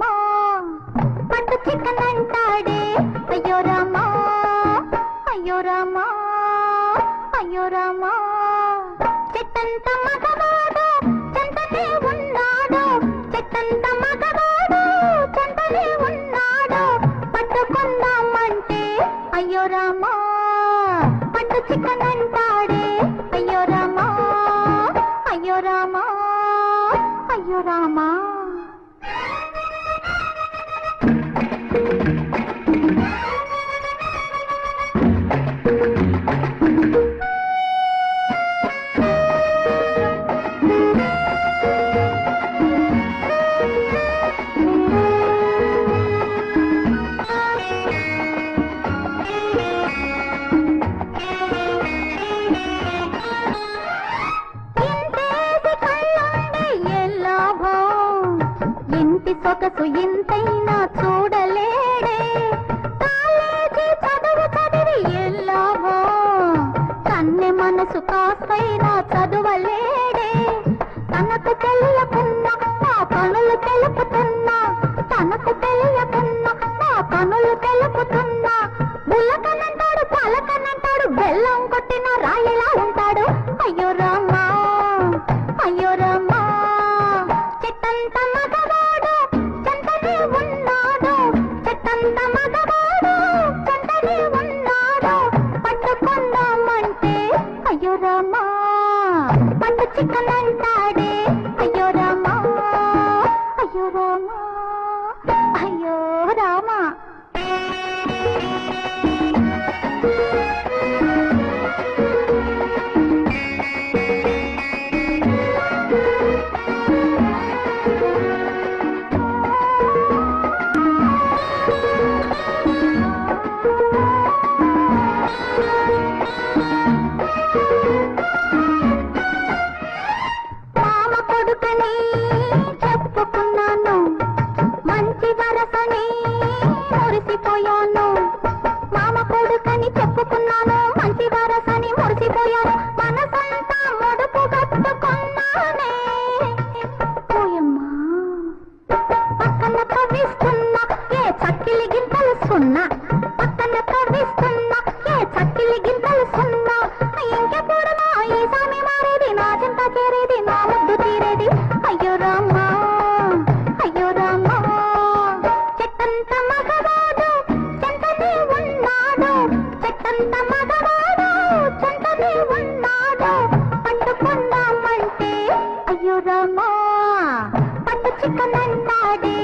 రామా పట్టు చికెన్ అంటాడే అయ్యో రామా అయ్యో రామా అయ్యో రామా చెట్టంత మగవాడు చెంతనే ఉన్నాడు చెట్టంత మగవాడు చెంతనే ఉన్నాడు పట్టుకుందామంటే అయ్యో రామా పట్టు చికెన్ అంటాడే అయ్యో రామా అయ్యో రామా అయ్యో రామా సొగసు ఇంతైనా చూడలేడే కాలేజీ చదువు చదివి ఎల్లావో కన్నె మనసు కాస్తైనా చదువలేడే తనకు తెలియకున్నా నా పనులు తెలుపుతున్నా తనకు తెలియకున్నా నా పనులు తెలుపుతున్నా బుల్లకనంటాడు పలకనంటాడు బెల్లం కొట్టిన రాయిలా ఉంటాడు అయ్యో రామా అయ్యో రామా చెట్టంత మగవాడు చెంతనే ఉన్నాడు చెట్టంత మగవాడు చెంతనే ఉన్నాడు పట్టుకుందామంటే అయ్యో రామా పట్టు చికెన్ అంటాడే అయ్యో రామా అయ్యో రామా అయ్యో రామా చెప్పుకున్నాను మంచి వరసని మురిసిపోయాను మామ కొడుకని చెప్పుకున్నాను మంచి వరసని మురిసిపోయాను మనసంతా ముడుపు కట్టుకున్నానే పోయమ్మా పక్కన తవ్విస్తున్నా ఏ చక్కిలి గింతలు సున్నా పక్కన తవ్విస్తున్నా ఏ చక్కిలి గింతలు సున్నా ఇంకెప్పుడు నా ఈ సామి మారేది నా చింత చేరేది నా ముద్దు తీరేది అయ్యో రామా అయ్యో రామా చెట్టంత మగవాడు చెంతనే ఉన్నాడు చెట్టంత మగవాడు చెంతనే ఉన్నాడు పట్టుకుందామంటే అయ్యో రామా పట్టు చికెన్ అంటాడే